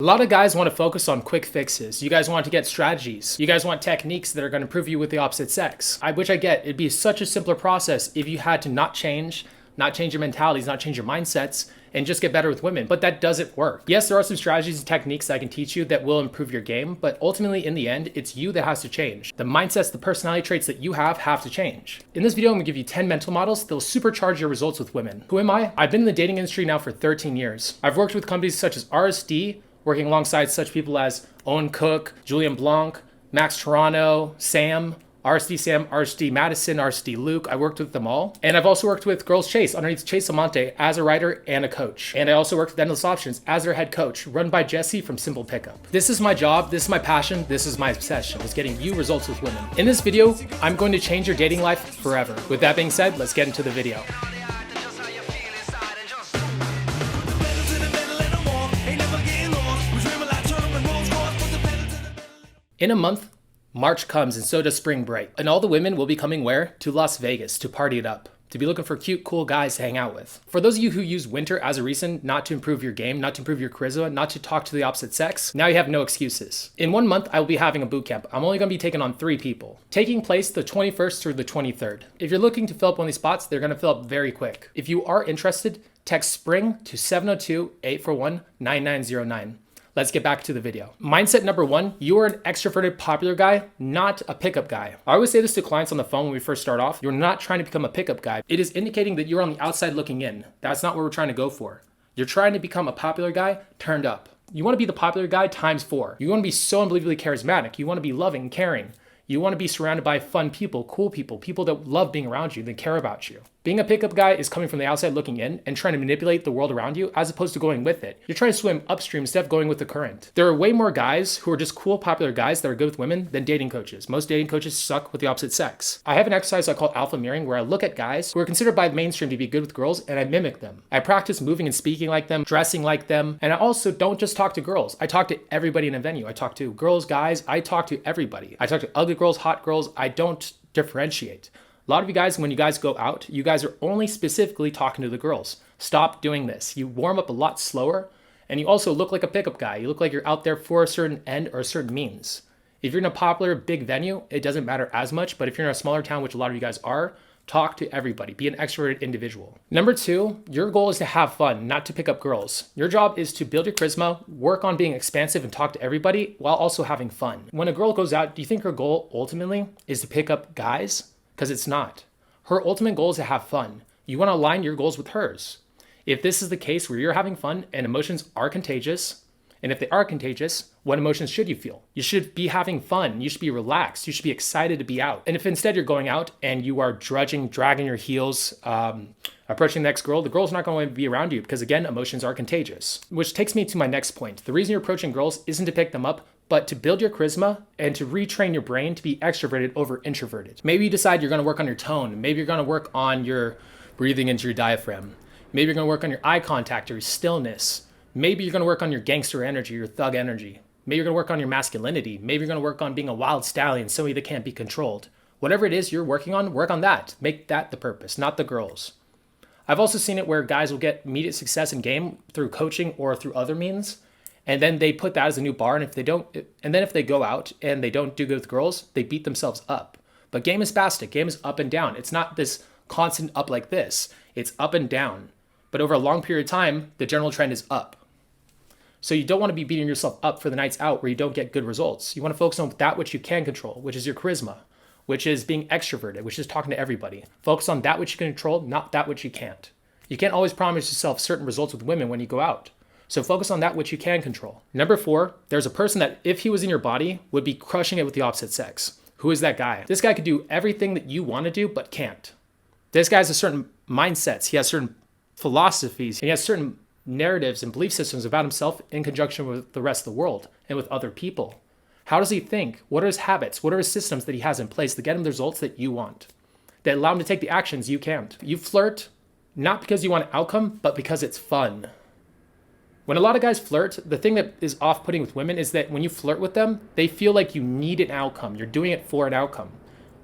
A lot of guys want to focus on quick fixes. You guys want to get strategies. You guys want techniques that are going to improve you with the opposite sex. Which I get. It'd be such a simpler process if you had to not change your mentalities, not change your mindsets, and just get better with women. But that doesn't work. Yes, there are some strategies and techniques that I can teach you that will improve your game, but ultimately in the end, it's you that has to change. The mindsets, the personality traits that you have to change. In this video, I'm gonna give you 10 mental models that'll supercharge your results with women. Who am I? I've been in the dating industry now for 13 years. I've worked with companies such as RSD, working alongside such people as Owen Cook, Julian Blanc, Max Toronto, Sam, RSD Madison, RSD Luke. I worked with them all. And I've also worked with Girls Chase underneath Chase Amante as a writer and a coach. And I also worked with Endless Options as their head coach, run by Jesse from Simple Pickup. This is my job, this is my passion, this is my obsession, is getting you results with women. In this video, I'm going to change your dating life forever. With that being said, let's get into the video. In a month, March comes and so does spring break. And all the women will be coming where? To Las Vegas to party it up, to be looking for cute, cool guys to hang out with. For those of you who use winter as a reason not to improve your game, not to improve your charisma, not to talk to the opposite sex, now you have no excuses. In 1 month, I will be having a boot camp. I'm only gonna be taking on 3 people, taking place the 21st through the 23rd. If you're looking to fill up one of these spots, they're gonna fill up very quick. If you are interested, text SPRING to 702-841-9909. Let's get back to the video. Mindset number 1, you are an extroverted, popular guy, not a pickup guy. I always say this to clients on the phone when we first start off. You're not trying to become a pickup guy. It is indicating that you're on the outside looking in. That's not what we're trying to go for. You're trying to become a popular guy turned up. You want to be the popular guy times 4. You want to be so unbelievably charismatic. You want to be loving, caring. You want to be surrounded by fun people, cool people that love being around you, that care about you. Being a pickup guy is coming from the outside looking in and trying to manipulate the world around you as opposed to going with it. You're trying to swim upstream instead of going with the current. There are way more guys who are just cool, popular guys that are good with women than dating coaches. Most dating coaches suck with the opposite sex. I have an exercise I call alpha mirroring where I look at guys who are considered by the mainstream to be good with girls and I mimic them. I practice moving and speaking like them, dressing like them, and I also don't just talk to girls. I talk to everybody in a venue. I talk to girls, guys, I talk to everybody. I talk to ugly girls, hot girls. I don't differentiate. A lot of you guys, when you guys go out, you guys are only specifically talking to the girls. Stop doing this. You warm up a lot slower, and you also look like a pickup guy. You look like you're out there for a certain end or a certain means. If you're in a popular big venue, it doesn't matter as much, but if you're in a smaller town, which a lot of you guys are, talk to everybody. Be an extroverted individual. Number 2, your goal is to have fun, not to pick up girls. Your job is to build your charisma, work on being expansive and talk to everybody while also having fun. When a girl goes out, do you think her goal ultimately is to pick up guys? Because it's not. Her ultimate goal is to have fun. You want to align your goals with hers. If this is the case where you're having fun and emotions are contagious, and if they are contagious, what emotions should you feel? You should be having fun. You should be relaxed. You should be excited to be out. And if instead you're going out and you are drudging, dragging your heels, approaching the next girl, the girl's not going to be around you because again, emotions are contagious. Which takes me to my next point. The reason you're approaching girls isn't to pick them up, but to build your charisma and to retrain your brain to be extroverted over introverted. Maybe you decide you're gonna work on your tone. Maybe you're gonna work on your breathing into your diaphragm. Maybe you're gonna work on your eye contact or your stillness. Maybe you're gonna work on your gangster energy, your thug energy. Maybe you're gonna work on your masculinity. Maybe you're gonna work on being a wild stallion, somebody that can't be controlled. Whatever it is you're working on, work on that. Make that the purpose, not the girls. I've also seen it where guys will get immediate success in game through coaching or through other means. And then they put that as a new bar. And if they go out and they don't do good with girls, they beat themselves up. But game is spastic. Game is up and down. It's not this constant up like this. It's up and down. But over a long period of time, the general trend is up. So you don't want to be beating yourself up for the nights out where you don't get good results. You want to focus on that which you can control, which is your charisma, which is being extroverted, which is talking to everybody. Focus on that which you can control, not that which you can't. You can't always promise yourself certain results with women when you go out. So focus on that which you can control. Number 4, there's a person that if he was in your body would be crushing it with the opposite sex. Who is that guy? This guy could do everything that you want to do, but can't. This guy has a certain mindsets. He has certain philosophies. And he has certain narratives and belief systems about himself in conjunction with the rest of the world and with other people. How does he think? What are his habits? What are his systems that he has in place to get him the results that you want? That allow him to take the actions you can't. You flirt not because you want an outcome, but because it's fun. When a lot of guys flirt, the thing that is off-putting with women is that when you flirt with them, they feel like you need an outcome. You're doing it for an outcome.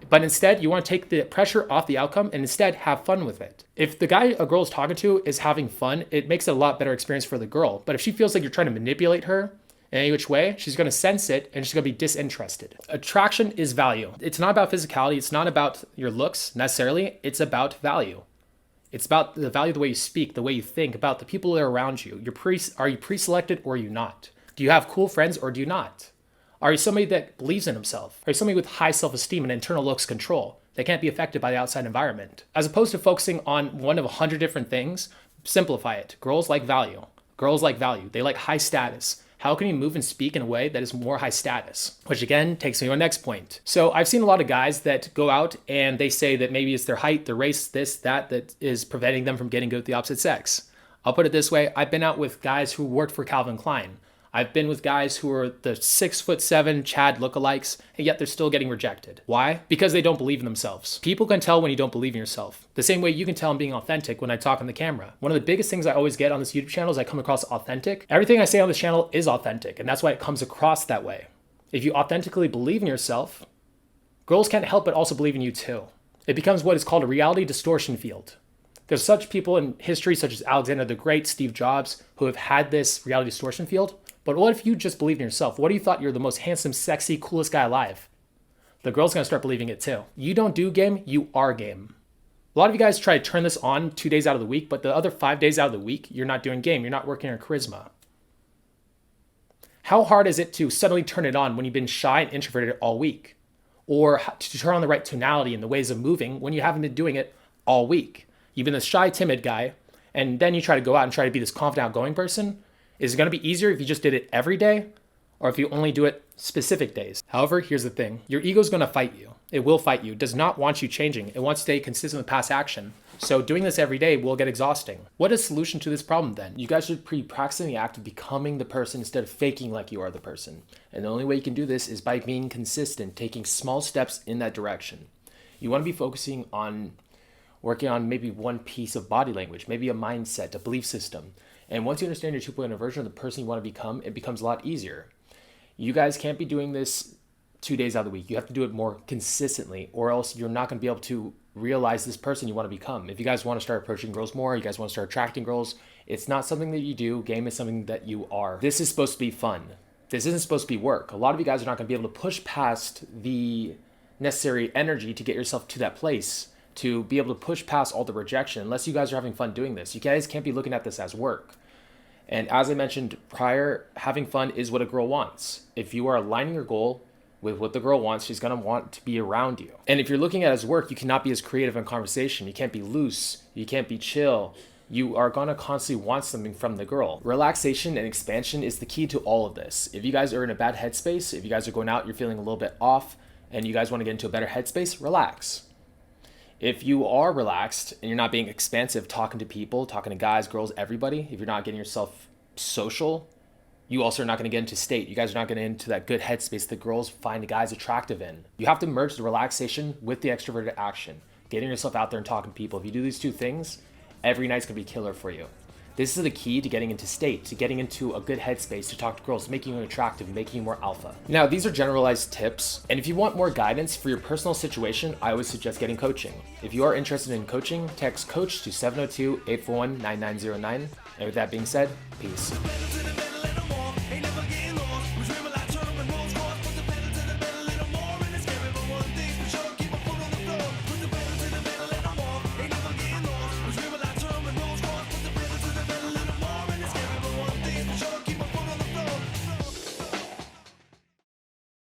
But instead, you want to take the pressure off the outcome and instead have fun with it. If the guy a girl's talking to is having fun, it makes it a lot better experience for the girl. But if she feels like you're trying to manipulate her in any which way, she's going to sense it and she's going to be disinterested. Attraction is value. It's not about physicality. It's not about your looks necessarily. It's about value. It's about the value of the way you speak, the way you think, about the people that are around you. Are you pre-selected or are you not? Do you have cool friends or do you not? Are you somebody that believes in himself? Are you somebody with high self-esteem and internal looks control that can't be affected by the outside environment? As opposed to focusing on one of 100 different things, simplify it. Girls like value. Girls like value. They like high status. How can you move and speak in a way that is more high status? Which again takes me to my next point. So I've seen a lot of guys that go out and they say that maybe it's their height, their race, this, that is preventing them from getting good with the opposite sex. I'll put it this way. I've been out with guys who worked for Calvin Klein. I've been with guys who are the 6'7" Chad lookalikes, and yet they're still getting rejected. Why? Because they don't believe in themselves. People can tell when you don't believe in yourself. The same way you can tell I'm being authentic when I talk on the camera. One of the biggest things I always get on this YouTube channel is I come across authentic. Everything I say on this channel is authentic, and that's why it comes across that way. If you authentically believe in yourself, girls can't help but also believe in you too. It becomes what is called a reality distortion field. There's such people in history, such as Alexander the Great, Steve Jobs, who have had this reality distortion field. But what if you just believed in yourself? What if you thought you're the most handsome, sexy, coolest guy alive? The girl's gonna start believing it too. You don't do game, you are game. A lot of you guys try to turn this on 2 days out of the week, but the other 5 days out of the week, you're not doing game, you're not working on charisma. How hard is it to suddenly turn it on when you've been shy and introverted all week? Or to turn on the right tonality and the ways of moving when you haven't been doing it all week? You've been the shy, timid guy, and then you try to go out and try to be this confident, outgoing person. Is it going to be easier if you just did it every day or if you only do it specific days? However, here's the thing. Your ego is going to fight you. It will fight you. It does not want you changing. It wants to stay consistent with past action. So doing this every day will get exhausting. What is the solution to this problem then? You guys should be practicing the act of becoming the person instead of faking like you are the person. And the only way you can do this is by being consistent, taking small steps in that direction. You want to be focusing on working on maybe one piece of body language, maybe a mindset, a belief system. And once you understand your 2.0 version of the person you want to become, it becomes a lot easier. You guys can't be doing this 2 days out of the week. You have to do it more consistently, or else you're not going to be able to realize this person you want to become. If you guys want to start approaching girls more, you guys want to start attracting girls, it's not something that you do. Game is something that you are. This is supposed to be fun. This isn't supposed to be work. A lot of you guys are not going to be able to push past the necessary energy to get yourself to that place, to be able to push past all the rejection, unless you guys are having fun doing this. You guys can't be looking at this as work. And as I mentioned prior, having fun is what a girl wants. If you are aligning your goal with what the girl wants, she's gonna want to be around you. And if you're looking at it as work, you cannot be as creative in conversation. You can't be loose, you can't be chill. You are gonna constantly want something from the girl. Relaxation and expansion is the key to all of this. If you guys are in a bad headspace, if you guys are going out, you're feeling a little bit off, and you guys wanna get into a better headspace, relax. If you are relaxed and you're not being expansive, talking to people, talking to guys, girls, everybody, if you're not getting yourself social, you also are not going to get into state. You guys are not going to get into that good headspace that girls find the guys attractive in. You have to merge the relaxation with the extroverted action, getting yourself out there and talking to people. If you do these two things, every night's going to be killer for you. This is the key to getting into state, to getting into a good headspace, to talk to girls, making you attractive, making you more alpha. Now, these are generalized tips, and if you want more guidance for your personal situation, I would suggest getting coaching. If you are interested in coaching, text coach to 702-841-9909. And with that being said, peace.